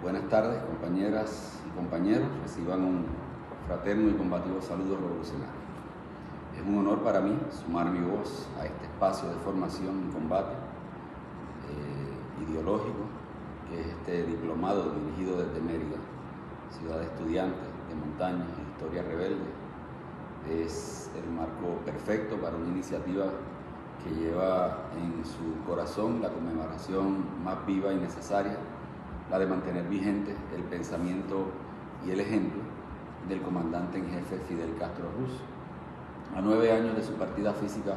Buenas tardes, compañeras y compañeros. Reciban un fraterno y combativo saludo revolucionario. Es un honor para mí sumar mi voz a este espacio de formación y combate ideológico, que es este diplomado dirigido desde Mérida, ciudad de estudiantes, de montañas y historia rebelde. Es el marco perfecto para una iniciativa que lleva en su corazón la conmemoración más viva y necesaria, la de mantener vigente el pensamiento y el ejemplo del comandante en jefe Fidel Castro Ruz, a 9 años de su partida física,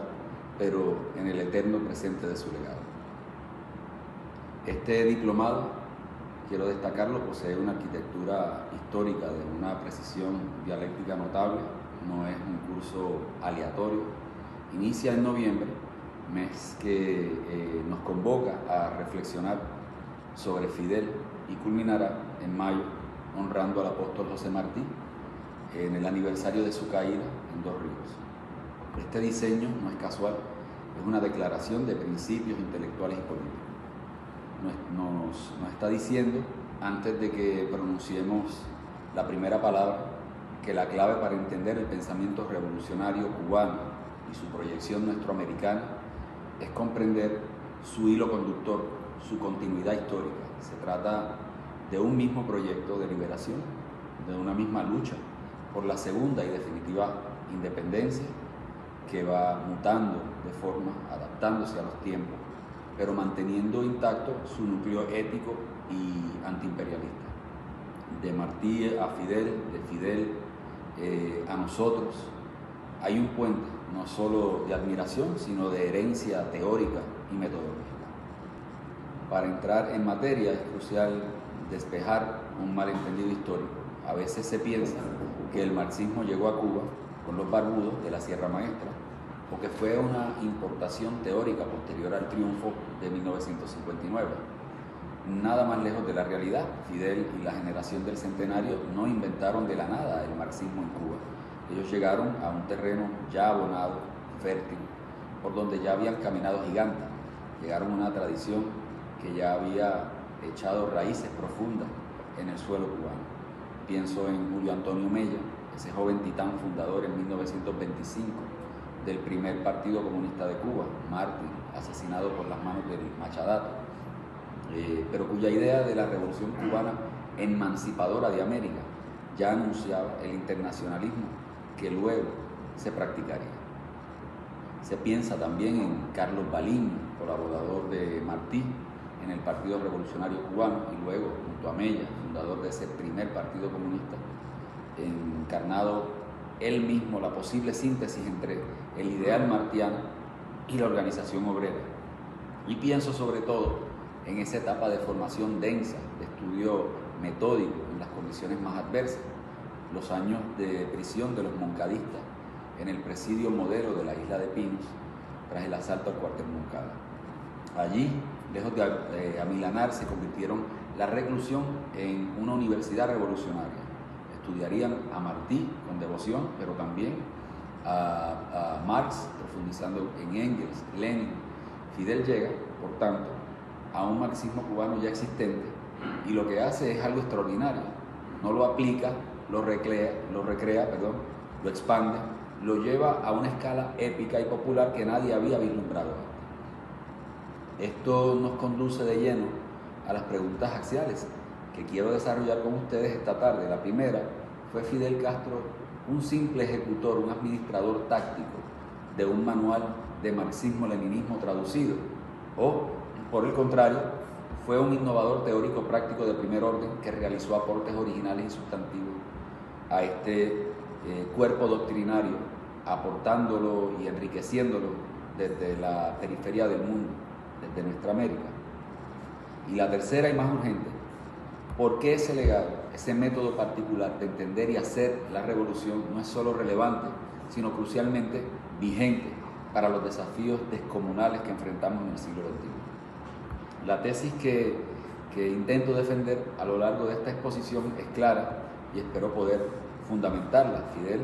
pero en el eterno presente de su legado. Este diplomado, quiero destacarlo, posee una arquitectura histórica de una precisión dialéctica notable, no es un curso aleatorio. Inicia en noviembre, mes que nos convoca a reflexionar sobre Fidel, y culminará en mayo honrando al apóstol José Martí en el aniversario de su caída en Dos Ríos. Este diseño no es casual, es una declaración de principios intelectuales y políticos. Nos está diciendo, antes de que pronunciemos la primera palabra, que la clave para entender el pensamiento revolucionario cubano y su proyección nuestroamericana es comprender su hilo conductor, su continuidad histórica. Se trata de un mismo proyecto de liberación, de una misma lucha por la segunda y definitiva independencia, que va mutando de forma, adaptándose a los tiempos, pero manteniendo intacto su núcleo ético y antiimperialista. De Martí a Fidel, de Fidel a nosotros, hay un puente no solo de admiración, sino de herencia teórica y metodológica. Para entrar en materia es crucial despejar un malentendido histórico. A veces se piensa que el marxismo llegó a Cuba con los barbudos de la Sierra Maestra, o que fue una importación teórica posterior al triunfo de 1959. Nada más lejos de la realidad. Fidel y la generación del centenario no inventaron de la nada el marxismo en Cuba. Ellos llegaron a un terreno ya abonado, fértil, por donde ya habían caminado gigantes. Llegaron a una tradición que ya había echado raíces profundas en el suelo cubano. Pienso en Julio Antonio Mella, ese joven titán fundador en 1925 del primer Partido Comunista de Cuba, mártir, asesinado por las manos del Machadato, pero cuya idea de la revolución cubana emancipadora de América ya anunciaba el internacionalismo que luego se practicaría. Se piensa también en Carlos Baliño, colaborador de Martí en el Partido Revolucionario Cubano, y luego junto a Mella, fundador de ese primer Partido Comunista, encarnado él mismo la posible síntesis entre el ideal martiano y la organización obrera. Y pienso sobre todo en esa etapa de formación densa, de estudio metódico en las condiciones más adversas, los años de prisión de los moncadistas en el presidio modelo de la isla de Pinos tras el asalto al cuartel Moncada. Allí, lejos de amilanar, se convirtieron la reclusión en una universidad revolucionaria. Estudiarían a Martí con devoción, pero también a Marx, profundizando en Engels, Lenin. Fidel llega, por tanto, a un marxismo cubano ya existente, y lo que hace es algo extraordinario. No lo aplica, lo recrea, lo expande, lo lleva a una escala épica y popular que nadie había vislumbrado antes. Esto nos conduce de lleno a las preguntas axiales que quiero desarrollar con ustedes esta tarde. La primera: ¿fue Fidel Castro un simple ejecutor, un administrador táctico de un manual de marxismo-leninismo traducido? ¿O, por el contrario, fue un innovador teórico práctico de primer orden que realizó aportes originales y sustantivos a este cuerpo doctrinario, aportándolo y enriqueciéndolo desde la periferia del mundo, desde nuestra América? Y la tercera y más urgente: ¿por qué ese legado, ese método particular de entender y hacer la revolución no es solo relevante, sino crucialmente vigente para los desafíos descomunales que enfrentamos en el siglo XXI? La tesis que intento defender a lo largo de esta exposición es clara y espero poder fundamentarla. Fidel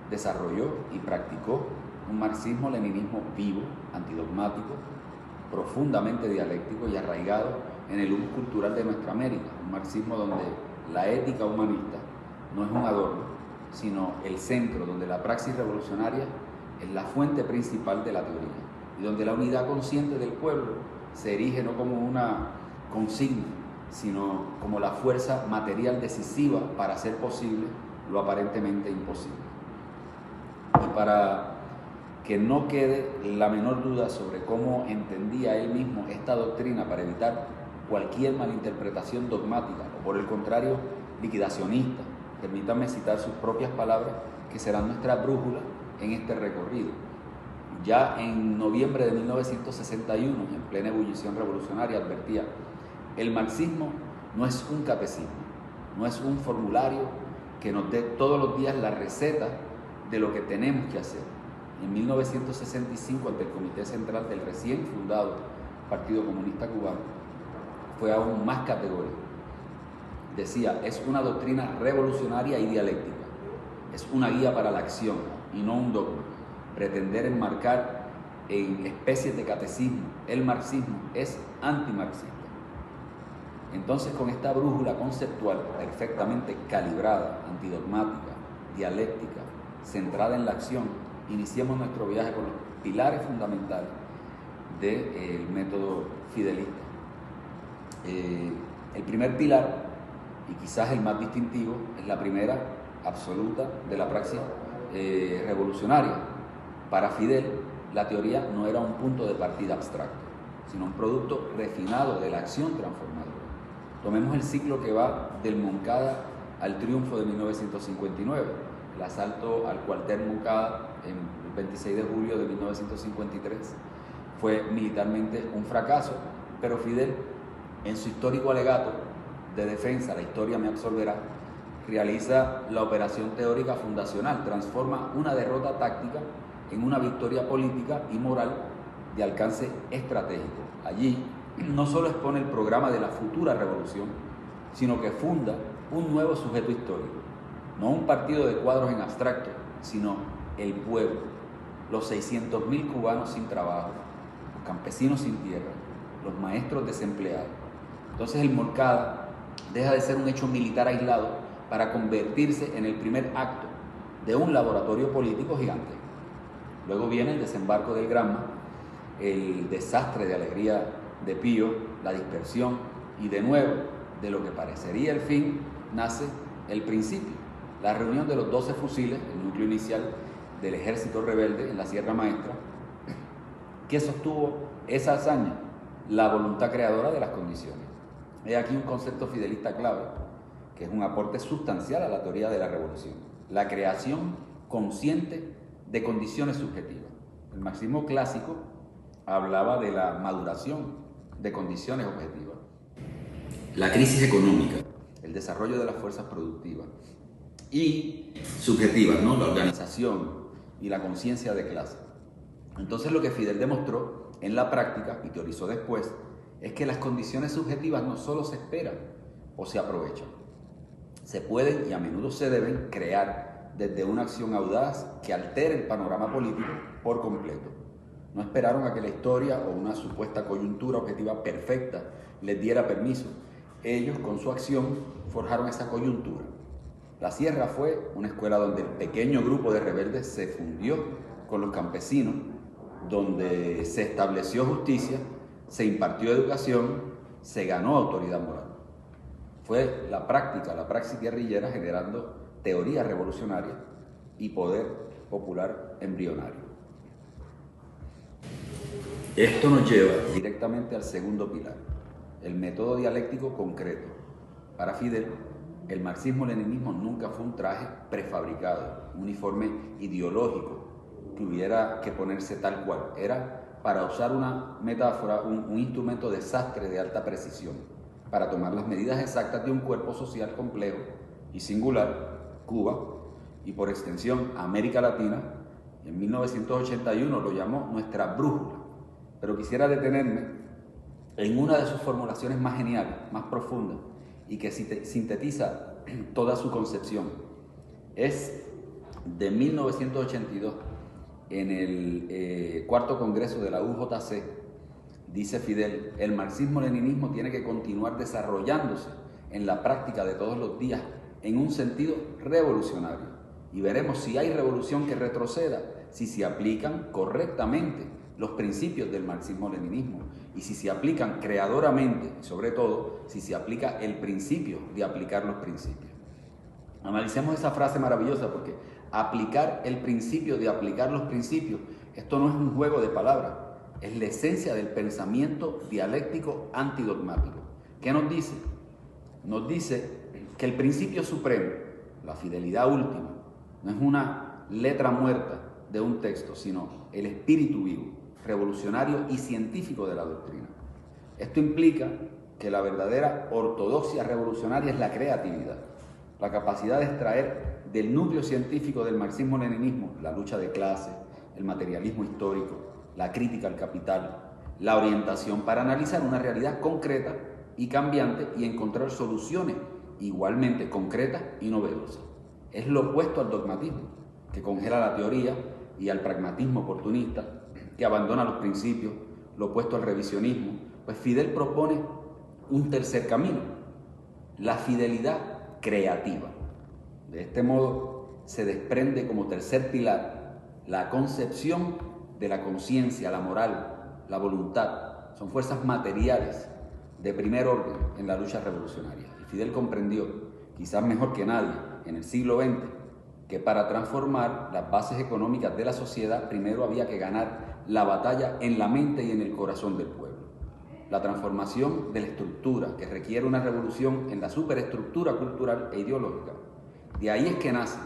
desarrolló y practicó un marxismo-leninismo vivo, antidogmático, profundamente dialéctico y arraigado en el humus cultural de nuestra América, un marxismo donde la ética humanista no es un adorno, sino el centro, donde la praxis revolucionaria es la fuente principal de la teoría y donde la unidad consciente del pueblo se erige no como una consigna, sino como la fuerza material decisiva para hacer posible lo aparentemente imposible. Y para que no quede la menor duda sobre cómo entendía él mismo esta doctrina para evitar cualquier malinterpretación dogmática o por el contrario liquidacionista, permítanme citar sus propias palabras que serán nuestra brújula en este recorrido. Ya en noviembre de 1961, en plena ebullición revolucionaria, advertía: el marxismo no es un catecismo, no es un formulario que nos dé todos los días la receta de lo que tenemos que hacer. En 1965, ante el Comité Central del recién fundado Partido Comunista Cubano, fue aún más categórico. Decía: es una doctrina revolucionaria y dialéctica, es una guía para la acción y no un dogma. Pretender enmarcar en especies de catecismo el marxismo es antimarxista. Entonces, con esta brújula conceptual perfectamente calibrada, antidogmática, dialéctica, centrada en la acción, iniciemos nuestro viaje con los pilares fundamentales del método fidelista. El primer pilar, y quizás el más distintivo, es la primera absoluta de la praxis revolucionaria. Para Fidel, la teoría no era un punto de partida abstracto, sino un producto refinado de la acción transformadora. Tomemos el ciclo que va del Moncada al triunfo de 1959, el asalto al cuartel Moncada en el 26 de julio de 1953 fue militarmente un fracaso, pero Fidel, en su histórico alegato de defensa, La historia me absolverá, realiza la operación teórica fundacional, transforma una derrota táctica en una victoria política y moral de alcance estratégico. Allí no solo expone el programa de la futura revolución, sino que funda un nuevo sujeto histórico, no un partido de cuadros en abstracto, sino el pueblo, los 600.000 cubanos sin trabajo, los campesinos sin tierra, los maestros desempleados. Entonces el Moncada deja de ser un hecho militar aislado para convertirse en el primer acto de un laboratorio político gigante. Luego viene el desembarco del Granma, el desastre de Alegría de Pío, la dispersión, y de nuevo, de lo que parecería el fin, nace el principio, la reunión de los 12 fusiles, el núcleo inicial del ejército rebelde en la Sierra Maestra. ¿Qué sostuvo esa hazaña? La voluntad creadora de las condiciones. He aquí un concepto fidelista clave, que es un aporte sustancial a la teoría de la revolución: la creación consciente de condiciones subjetivas. El marxismo clásico hablaba de la maduración de condiciones objetivas. La crisis económica, el desarrollo de las fuerzas productivas y subjetivas, ¿no? La organización y la conciencia de clase. Entonces lo que Fidel demostró en la práctica y teorizó después es que las condiciones subjetivas no solo se esperan o se aprovechan, se pueden y a menudo se deben crear desde una acción audaz que altere el panorama político por completo. No esperaron a que la historia o una supuesta coyuntura objetiva perfecta les diera permiso. Ellos, con su acción, forjaron esa coyuntura. La Sierra fue una escuela donde el pequeño grupo de rebeldes se fundió con los campesinos, donde se estableció justicia, se impartió educación, se ganó autoridad moral. Fue la práctica, la praxis guerrillera generando teoría revolucionaria y poder popular embrionario. Esto nos lleva directamente al segundo pilar, el método dialéctico concreto. Para Fidel, el marxismo-leninismo nunca fue un traje prefabricado, un uniforme ideológico que hubiera que ponerse tal cual. Era, para usar una metáfora, un instrumento de sastre de alta precisión, para tomar las medidas exactas de un cuerpo social complejo y singular, Cuba, y por extensión América Latina. En 1981 lo llamó nuestra brújula, pero quisiera detenerme en una de sus formulaciones más geniales, más profundas, y que sintetiza toda su concepción. Es de 1982, en el cuarto congreso de la UJC, dice Fidel, el marxismo-leninismo tiene que continuar desarrollándose en la práctica de todos los días en un sentido revolucionario. Y veremos si hay revolución que retroceda, si se aplican correctamente los principios del marxismo-leninismo y si se aplican creadoramente y sobre todo si se aplica el principio de aplicar los principios. Analicemos esa frase maravillosa porque aplicar el principio de aplicar los principios, esto no es un juego de palabras, es la esencia del pensamiento dialéctico antidogmático. ¿Qué nos dice? Nos dice que el principio supremo, la fidelidad última, no es una letra muerta de un texto, sino el espíritu vivo, revolucionario y científico de la doctrina. Esto implica que la verdadera ortodoxia revolucionaria es la creatividad, la capacidad de extraer del núcleo científico del marxismo-leninismo la lucha de clases, el materialismo histórico, la crítica al capital, la orientación para analizar una realidad concreta y cambiante y encontrar soluciones igualmente concretas y novedosas. Es lo opuesto al dogmatismo, que congela la teoría, y al pragmatismo oportunista, que abandona los principios, lo opuesto al revisionismo. Pues Fidel propone un tercer camino, la fidelidad creativa. De este modo se desprende como tercer pilar la concepción de la conciencia, la moral, la voluntad. Son fuerzas materiales de primer orden en la lucha revolucionaria. Y Fidel comprendió, quizás mejor que nadie, en el siglo XX, que para transformar las bases económicas de la sociedad primero había que ganar la batalla en la mente y en el corazón del pueblo. La transformación de la estructura, que requiere una revolución en la superestructura cultural e ideológica. De ahí es que nace,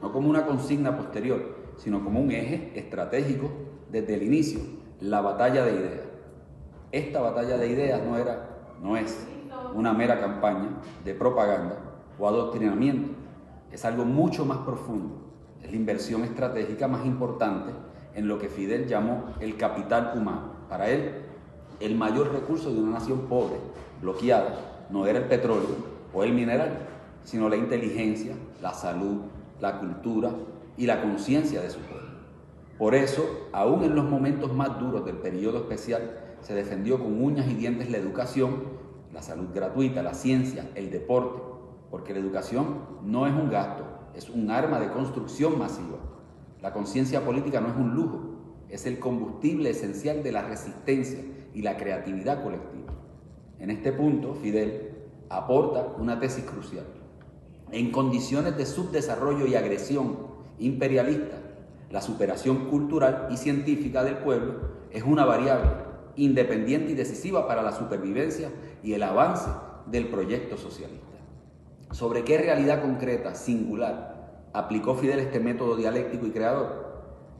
no como una consigna posterior, sino como un eje estratégico desde el inicio, la batalla de ideas. Esta batalla de ideas no es una mera campaña de propaganda o adoctrinamiento, es algo mucho más profundo, es la inversión estratégica más importante en lo que Fidel llamó el capital humano. Para él, el mayor recurso de una nación pobre, bloqueada, no era el petróleo o el mineral, sino la inteligencia, la salud, la cultura y la conciencia de su pueblo. Por eso, aún en los momentos más duros del periodo especial, se defendió con uñas y dientes la educación, la salud gratuita, la ciencia, el deporte, porque la educación no es un gasto, es un arma de construcción masiva. La conciencia política no es un lujo, es el combustible esencial de la resistencia y la creatividad colectiva. En este punto, Fidel aporta una tesis crucial. En condiciones de subdesarrollo y agresión imperialista, la superación cultural y científica del pueblo es una variable independiente y decisiva para la supervivencia y el avance del proyecto socialista. ¿Sobre qué realidad concreta, singular, aplicó Fidel este método dialéctico y creador?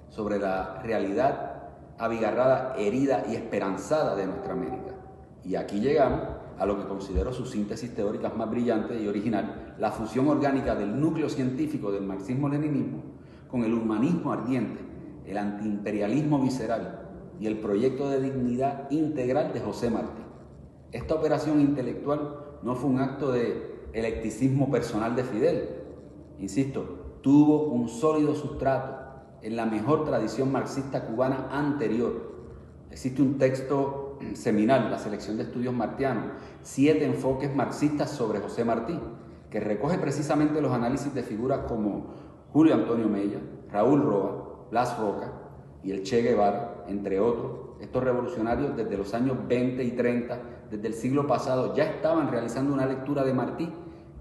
Sobre la realidad abigarrada, herida y esperanzada de nuestra América. Y aquí llegamos a lo que considero su síntesis teórica más brillante y original, la fusión orgánica del núcleo científico del marxismo-leninismo con el humanismo ardiente, el antiimperialismo visceral y el proyecto de dignidad integral de José Martí. Esta operación intelectual no fue un acto de eclecticismo personal de Fidel, insisto, tuvo un sólido sustrato en la mejor tradición marxista cubana anterior. Existe un texto seminal, la Selección de Estudios Martianos, 7 enfoques marxistas sobre José Martí, que recoge precisamente los análisis de figuras como Julio Antonio Mella, Raúl Roa, Blas Roca y el Che Guevara, entre otros. Estos revolucionarios desde los años 20 y 30, desde el siglo pasado, ya estaban realizando una lectura de Martí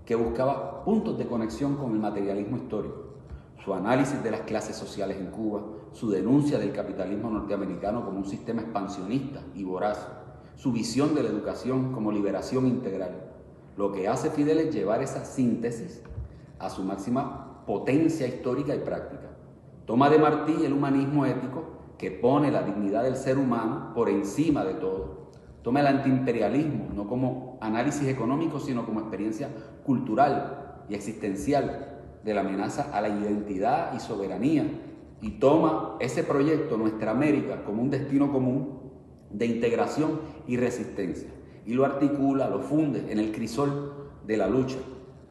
que buscaba puntos de conexión con el materialismo histórico. Su análisis de las clases sociales en Cuba, su denuncia del capitalismo norteamericano como un sistema expansionista y voraz, su visión de la educación como liberación integral. Lo que hace Fidel es llevar esa síntesis a su máxima potencia histórica y práctica. Toma de Martí el humanismo ético que pone la dignidad del ser humano por encima de todo. Toma el antiimperialismo, no como análisis económico, sino como experiencia cultural y existencial de la amenaza a la identidad y soberanía. Y toma ese proyecto, Nuestra América, como un destino común de integración y resistencia. Y lo articula, lo funde en el crisol de la lucha,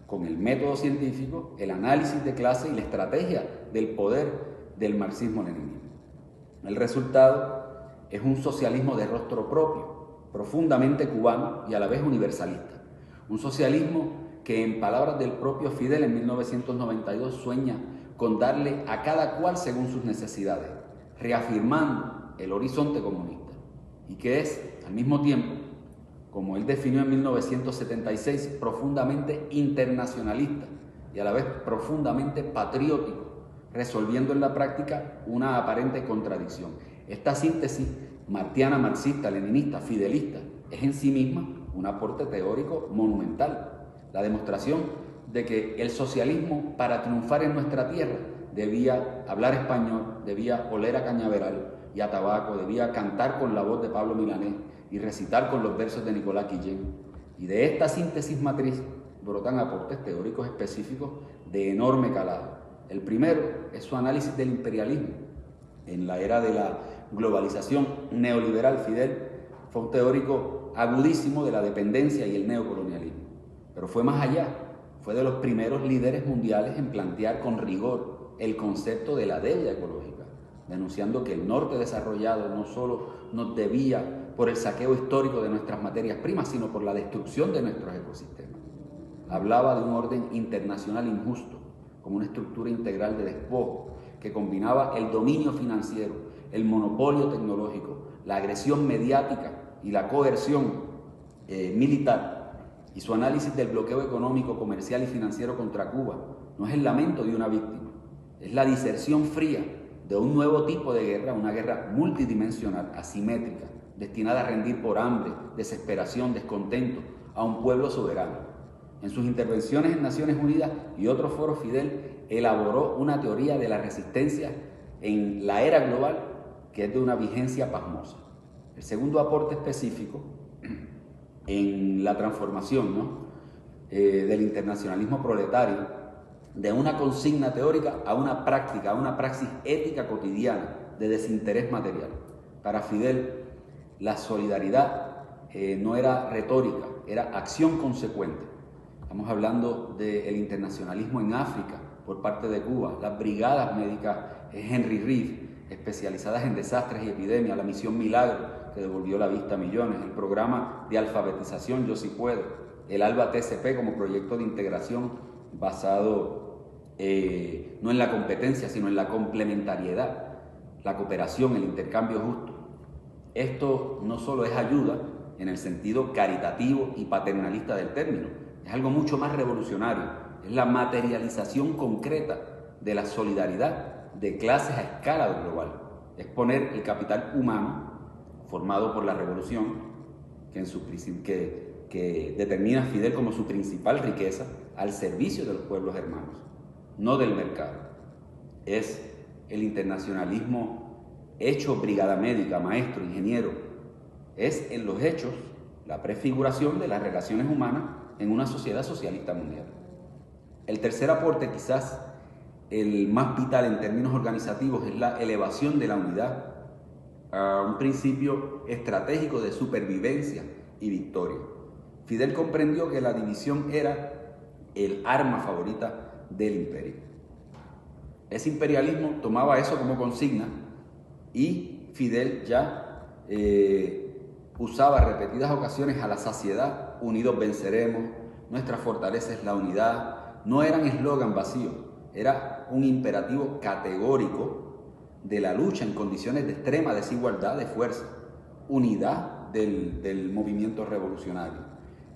con el método científico, el análisis de clase y la estrategia del poder del marxismo-leninismo. El resultado es un socialismo de rostro propio, profundamente cubano y a la vez universalista. Un socialismo que, en palabras del propio Fidel en 1992, sueña con darle a cada cual según sus necesidades, reafirmando el horizonte comunista, y que es, al mismo tiempo, como él definió en 1976, profundamente internacionalista y a la vez profundamente patriótico, resolviendo en la práctica una aparente contradicción. Esta síntesis martiana, marxista, leninista, fidelista, es en sí misma un aporte teórico monumental. La demostración de que el socialismo, para triunfar en nuestra tierra, debía hablar español, debía oler a cañaveral y a tabaco, debía cantar con la voz de Pablo Milanés y recitar con los versos de Nicolás Guillén. Y de esta síntesis matriz brotan aportes teóricos específicos de enorme calado. El primero es su análisis del imperialismo. En la era de la globalización neoliberal, Fidel fue un teórico agudísimo de la dependencia y el neocolonialismo. Pero fue más allá, fue de los primeros líderes mundiales en plantear con rigor el concepto de la deuda ecológica, denunciando que el norte desarrollado no solo nos debía por el saqueo histórico de nuestras materias primas, sino por la destrucción de nuestros ecosistemas. Hablaba de un orden internacional injusto, como una estructura integral de despojo que combinaba el dominio financiero, el monopolio tecnológico, la agresión mediática y la coerción militar. Y su análisis del bloqueo económico, comercial y financiero contra Cuba no es el lamento de una víctima, es la diserción fría de un nuevo tipo de guerra, una guerra multidimensional, asimétrica, destinada a rendir por hambre, desesperación, descontento a un pueblo soberano. En sus intervenciones en Naciones Unidas y otros foros, Fidel elaboró una teoría de la resistencia en la era global que es de una vigencia pasmosa. El segundo aporte específico en la transformación del internacionalismo proletario, de una consigna teórica a una práctica, a una praxis ética cotidiana de desinterés material. Para Fidel, la solidaridad no era retórica, era acción consecuente. Estamos hablando del internacionalismo en África por parte de Cuba, las brigadas médicas Henry Reed, especializadas en desastres y epidemias, la misión Milagro, que devolvió la vista a millones, el programa de alfabetización Yo Sí Puedo, el ALBA TCP como proyecto de integración basado no en la competencia, sino en la complementariedad, la cooperación, el intercambio justo. Esto no solo es ayuda en el sentido caritativo y paternalista del término, es algo mucho más revolucionario, es la materialización concreta de la solidaridad de clases a escala global, es poner el capital humano formado por la revolución, que determina a Fidel como su principal riqueza, al servicio de los pueblos hermanos, no del mercado. Es el internacionalismo hecho brigada médica, maestro, ingeniero. Es en los hechos la prefiguración de las relaciones humanas en una sociedad socialista mundial. El tercer aporte, quizás el más vital en términos organizativos, es la elevación de la unidad a un principio estratégico de supervivencia y victoria. Fidel comprendió que la división era el arma favorita del imperio. Ese imperialismo tomaba eso como consigna y Fidel ya usaba repetidas ocasiones a la saciedad: unidos venceremos, nuestra fortaleza es la unidad. No eran eslogan vacíos, era un imperativo categórico de la lucha en condiciones de extrema desigualdad de fuerza, unidad del movimiento revolucionario,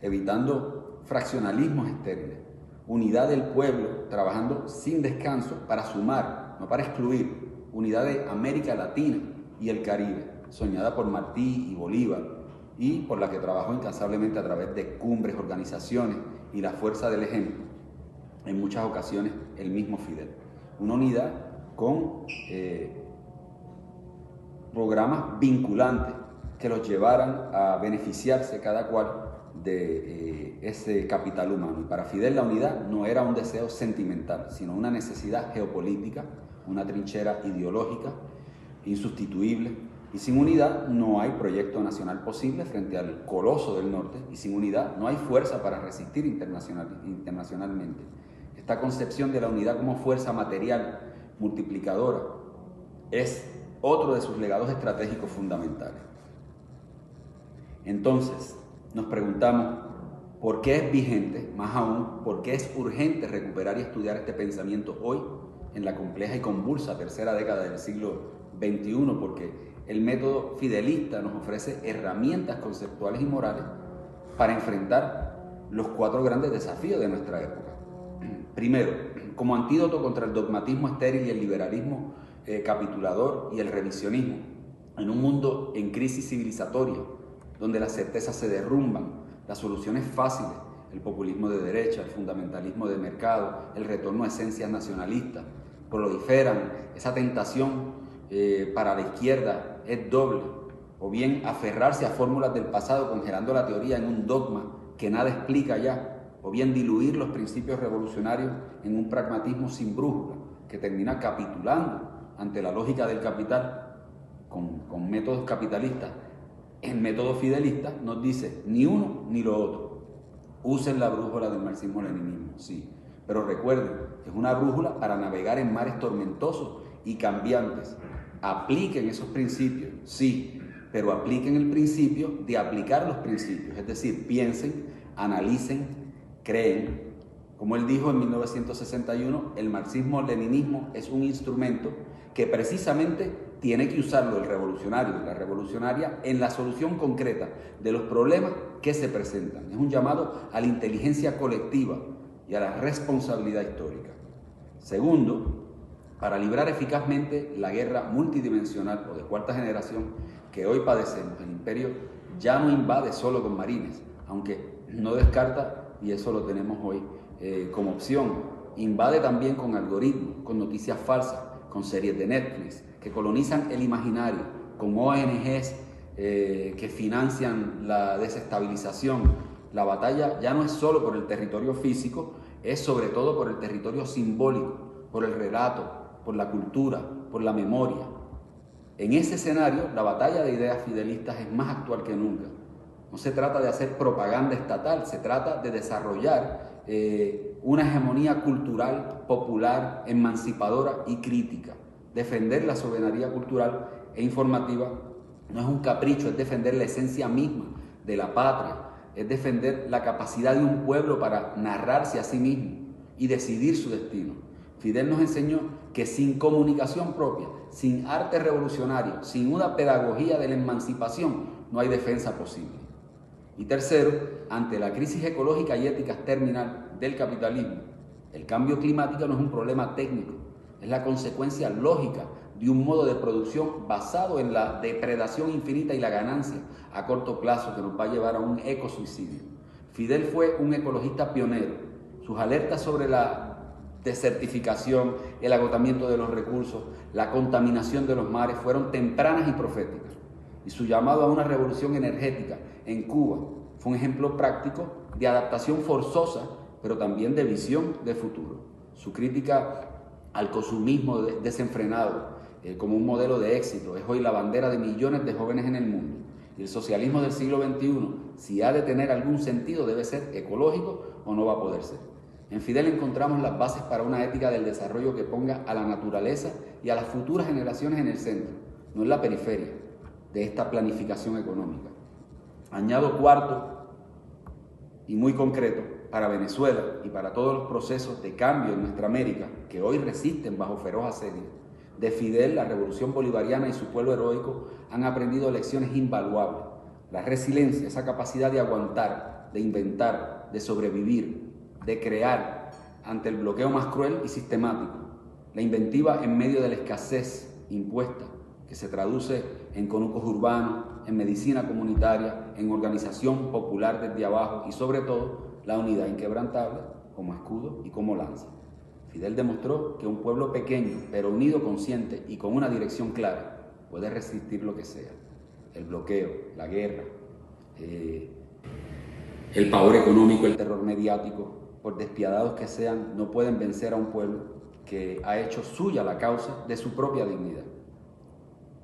evitando fraccionalismos estériles, unidad del pueblo trabajando sin descanso para sumar, no para excluir, unidad de América Latina y el Caribe, soñada por Martí y Bolívar y por la que trabajó incansablemente a través de cumbres, organizaciones y la fuerza del ejemplo, en muchas ocasiones el mismo Fidel. Una unidad con programas vinculantes que los llevaran a beneficiarse cada cual de ese capital humano. Y para Fidel la unidad no era un deseo sentimental, sino una necesidad geopolítica, una trinchera ideológica insustituible. Y sin unidad no hay proyecto nacional posible frente al coloso del norte, y sin unidad no hay fuerza para resistir internacionalmente. Esta concepción de la unidad como fuerza material multiplicadora es otro de sus legados estratégicos fundamentales. Entonces, nos preguntamos, ¿por qué es vigente? Más aún, ¿por qué es urgente recuperar y estudiar este pensamiento hoy, en la compleja y convulsa tercera década del siglo XXI? Porque el método fidelista nos ofrece herramientas conceptuales y morales para enfrentar los 4 grandes desafíos de nuestra época. Primero, como antídoto contra el dogmatismo estéril y el liberalismo capitulador y el revisionismo, en un mundo en crisis civilizatoria, donde las certezas se derrumban, las soluciones fáciles, el populismo de derecha, el fundamentalismo de mercado, el retorno a esencias nacionalistas, proliferan, esa tentación para la izquierda es doble, o bien aferrarse a fórmulas del pasado congelando la teoría en un dogma que nada explica ya, o bien diluir los principios revolucionarios en un pragmatismo sin brújula que termina capitulando ante la lógica del capital con métodos capitalistas. El método fidelista nos dice ni uno ni lo otro. Usen la brújula del marxismo-leninismo, sí, pero recuerden que es una brújula para navegar en mares tormentosos y cambiantes. Apliquen esos principios, sí, pero apliquen el principio de aplicar los principios, es decir, piensen, analicen, creen. Como él dijo en 1961, el marxismo-leninismo es un instrumento que precisamente tiene que usarlo el revolucionario y la revolucionaria en la solución concreta de los problemas que se presentan. Es un llamado a la inteligencia colectiva y a la responsabilidad histórica. Segundo, para librar eficazmente la guerra multidimensional o de cuarta generación que hoy padecemos, el imperio ya no invade solo con marines, aunque no descarta, y eso lo tenemos hoy como opción, invade también con algoritmos, con noticias falsas, con series de Netflix que colonizan el imaginario, con ONGs que financian la desestabilización. La batalla ya no es solo por el territorio físico, es sobre todo por el territorio simbólico, por el relato, por la cultura, por la memoria. En ese escenario, la batalla de ideas fidelistas es más actual que nunca. No se trata de hacer propaganda estatal, se trata de desarrollar una hegemonía cultural, popular, emancipadora y crítica. Defender la soberanía cultural e informativa no es un capricho, es defender la esencia misma de la patria, es defender la capacidad de un pueblo para narrarse a sí mismo y decidir su destino. Fidel nos enseñó que sin comunicación propia, sin arte revolucionario, sin una pedagogía de la emancipación, no hay defensa posible. Y tercero, ante la crisis ecológica y ética terminal del capitalismo, el cambio climático no es un problema técnico, es la consecuencia lógica de un modo de producción basado en la depredación infinita y la ganancia a corto plazo que nos va a llevar a un ecocidio. Fidel fue un ecologista pionero. Sus alertas sobre la desertificación, el agotamiento de los recursos, la contaminación de los mares fueron tempranas y proféticas. Y su llamado a una revolución energética en Cuba fue un ejemplo práctico de adaptación forzosa, pero también de visión de futuro. Su crítica al consumismo desenfrenado como un modelo de éxito es hoy la bandera de millones de jóvenes en el mundo. Y el socialismo del siglo XXI, si ha de tener algún sentido, debe ser ecológico o no va a poder ser. En Fidel encontramos las bases para una ética del desarrollo que ponga a la naturaleza y a las futuras generaciones en el centro, no en la periferia de esta planificación económica. Añado cuarto y muy concreto para Venezuela y para todos los procesos de cambio en nuestra América que hoy resisten bajo feroz asedio. De Fidel, la revolución bolivariana y su pueblo heroico han aprendido lecciones invaluables. La resiliencia, esa capacidad de aguantar, de inventar, de sobrevivir, de crear ante el bloqueo más cruel y sistemático. La inventiva en medio de la escasez impuesta, que se traduce en conucos urbanos, en medicina comunitaria, en organización popular desde abajo y sobre todo la unidad inquebrantable como escudo y como lanza. Fidel demostró que un pueblo pequeño, pero unido, consciente y con una dirección clara, puede resistir lo que sea. El bloqueo, la guerra, el pavor económico, el terror mediático, por despiadados que sean, no pueden vencer a un pueblo que ha hecho suya la causa de su propia dignidad.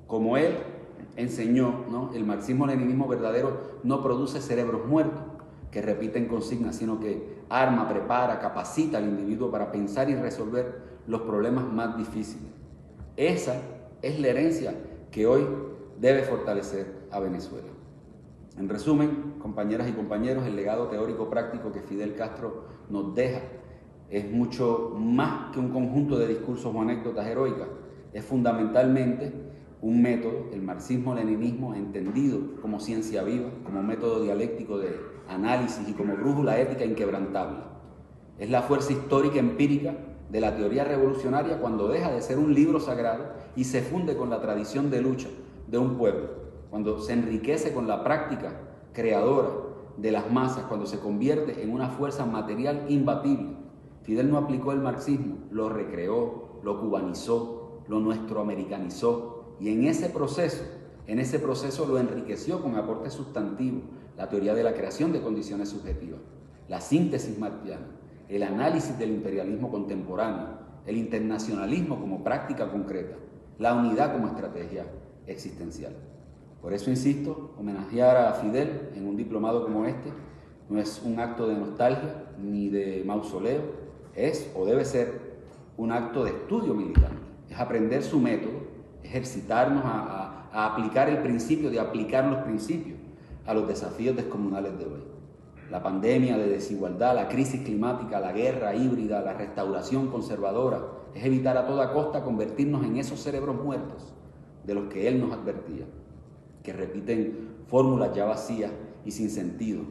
Como él enseñó, ¿no? El marxismo-leninismo verdadero no produce cerebros muertos que repiten consignas, sino que arma, prepara, capacita al individuo para pensar y resolver los problemas más difíciles. Esa es la herencia que hoy debe fortalecer a Venezuela. En resumen, compañeras y compañeros, el legado teórico práctico que Fidel Castro nos deja es mucho más que un conjunto de discursos o anécdotas heroicas. Es fundamentalmente un método, el marxismo-leninismo, entendido como ciencia viva, como método dialéctico de análisis y como brújula ética inquebrantable. Es la fuerza histórica empírica de la teoría revolucionaria cuando deja de ser un libro sagrado y se funde con la tradición de lucha de un pueblo, cuando se enriquece con la práctica creadora de las masas, cuando se convierte en una fuerza material imbatible. Fidel no aplicó el marxismo, lo recreó, lo cubanizó, lo nuestroamericanizó y en ese proceso lo enriqueció con aportes sustantivos, la teoría de la creación de condiciones subjetivas, la síntesis marxiana, el análisis del imperialismo contemporáneo, el internacionalismo como práctica concreta, la unidad como estrategia existencial. Por eso insisto, homenajear a Fidel en un diplomado como este no es un acto de nostalgia ni de mausoleo, es o debe ser un acto de estudio militante, es aprender su método, ejercitarnos a aplicar el principio de aplicar los principios a los desafíos descomunales de hoy. La pandemia de desigualdad, la crisis climática, la guerra híbrida, la restauración conservadora, es evitar a toda costa convertirnos en esos cerebros muertos de los que él nos advertía, que repiten fórmulas ya vacías y sin sentido,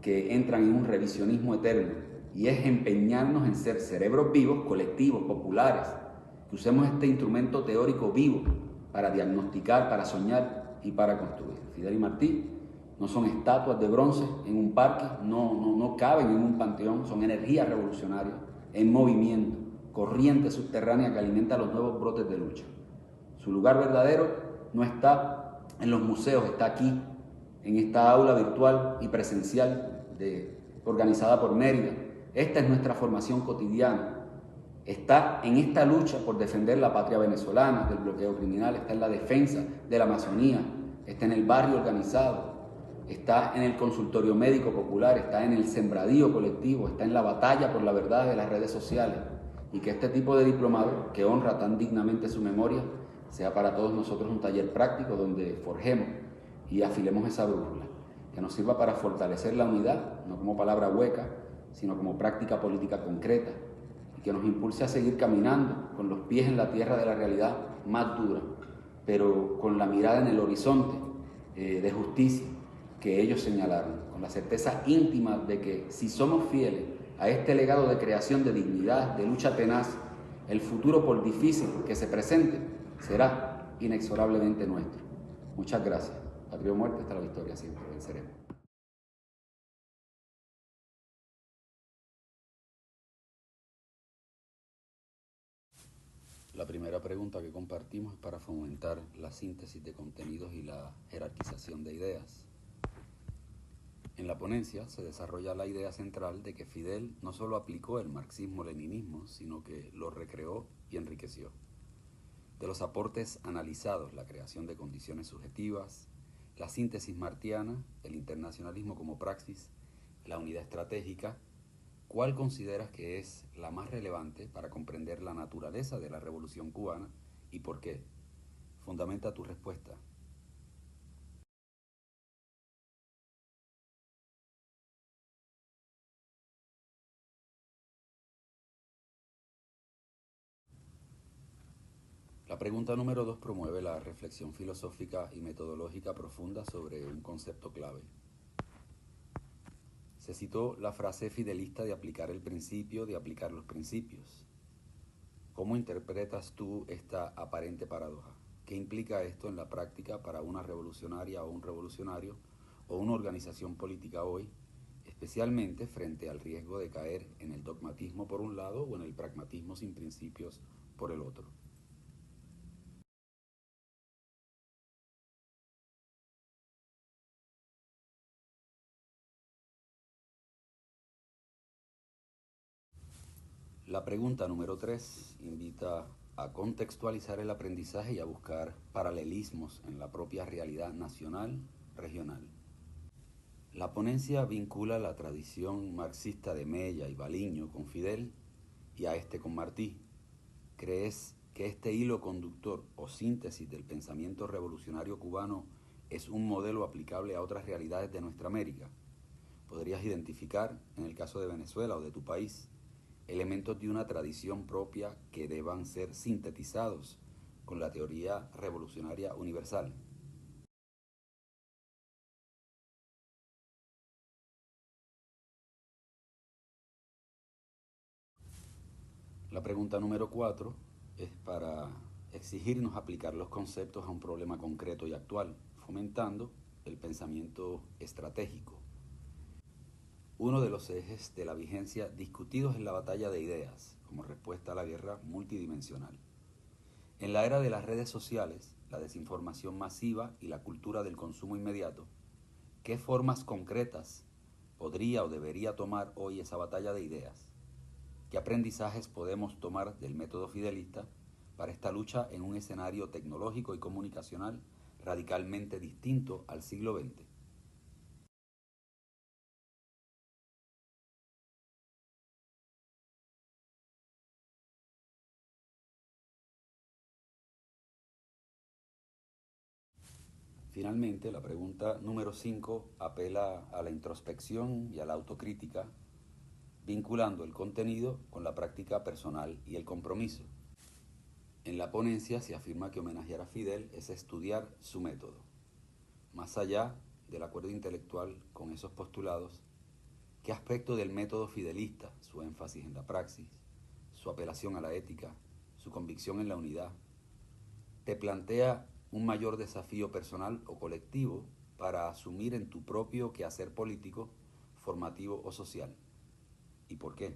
que entran en un revisionismo eterno, y es empeñarnos en ser cerebros vivos, colectivos, populares, que usemos este instrumento teórico vivo para diagnosticar, para soñar y para construir. Fidel y Martí no son estatuas de bronce en un parque, no caben en un panteón, son energías revolucionarias en movimiento, corriente subterránea que alimenta los nuevos brotes de lucha. Su lugar verdadero no está en los museos, está aquí, en esta aula virtual y presencial organizada por Mérida. Esta es nuestra formación cotidiana. Está en esta lucha por defender la patria venezolana del bloqueo criminal, está en la defensa de la Amazonía, está en el barrio organizado, está en el consultorio médico popular, está en el sembradío colectivo, está en la batalla por la verdad de las redes sociales. Y que este tipo de diplomado, que honra tan dignamente su memoria, sea para todos nosotros un taller práctico donde forjemos y afilemos esa brújula, que nos sirva para fortalecer la unidad, no como palabra hueca, sino como práctica política concreta, y que nos impulse a seguir caminando con los pies en la tierra de la realidad más dura, pero con la mirada en el horizonte de justicia que ellos señalaron, con la certeza íntima de que si somos fieles a este legado de creación de dignidad, de lucha tenaz, el futuro, por difícil que se presente, será inexorablemente nuestro. Muchas gracias. Patria o muerte, hasta la victoria siempre venceremos. La primera pregunta que compartimos es para fomentar la síntesis de contenidos y la jerarquización de ideas. En la ponencia se desarrolla la idea central de que Fidel no solo aplicó el marxismo-leninismo, sino que lo recreó y enriqueció. De los aportes analizados, la creación de condiciones subjetivas, la síntesis martiana, el internacionalismo como praxis, la unidad estratégica, ¿cuál consideras que es la más relevante para comprender la naturaleza de la Revolución cubana y por qué? Fundamenta tu respuesta. La pregunta número 2 promueve la reflexión filosófica y metodológica profunda sobre un concepto clave. Se citó la frase fidelista de aplicar el principio, de aplicar los principios. ¿Cómo interpretas tú esta aparente paradoja? ¿Qué implica esto en la práctica para una revolucionaria o un revolucionario o una organización política hoy, especialmente frente al riesgo de caer en el dogmatismo por un lado o en el pragmatismo sin principios por el otro? La pregunta número 3 invita a contextualizar el aprendizaje y a buscar paralelismos en la propia realidad nacional, regional. La ponencia vincula la tradición marxista de Mella y Baliño con Fidel y a este con Martí. ¿Crees que este hilo conductor o síntesis del pensamiento revolucionario cubano es un modelo aplicable a otras realidades de nuestra América? ¿Podrías identificar, en el caso de Venezuela o de tu país, elementos de una tradición propia que deban ser sintetizados con la teoría revolucionaria universal? La pregunta número 4 es para exigirnos aplicar los conceptos a un problema concreto y actual, fomentando el pensamiento estratégico. Uno de los ejes de la vigencia discutidos en la batalla de ideas como respuesta a la guerra multidimensional. En la era de las redes sociales, la desinformación masiva y la cultura del consumo inmediato, ¿qué formas concretas podría o debería tomar hoy esa batalla de ideas? ¿Qué aprendizajes podemos tomar del método fidelista para esta lucha en un escenario tecnológico y comunicacional radicalmente distinto al siglo XX? Finalmente, la pregunta número 5 apela a la introspección y a la autocrítica, vinculando el contenido con la práctica personal y el compromiso. En la ponencia se afirma que homenajear a Fidel es estudiar su método. Más allá del acuerdo intelectual con esos postulados, ¿qué aspecto del método fidelista, su énfasis en la praxis, su apelación a la ética, su convicción en la unidad, te plantea un mayor desafío personal o colectivo para asumir en tu propio quehacer político, formativo o social? ¿Y por qué?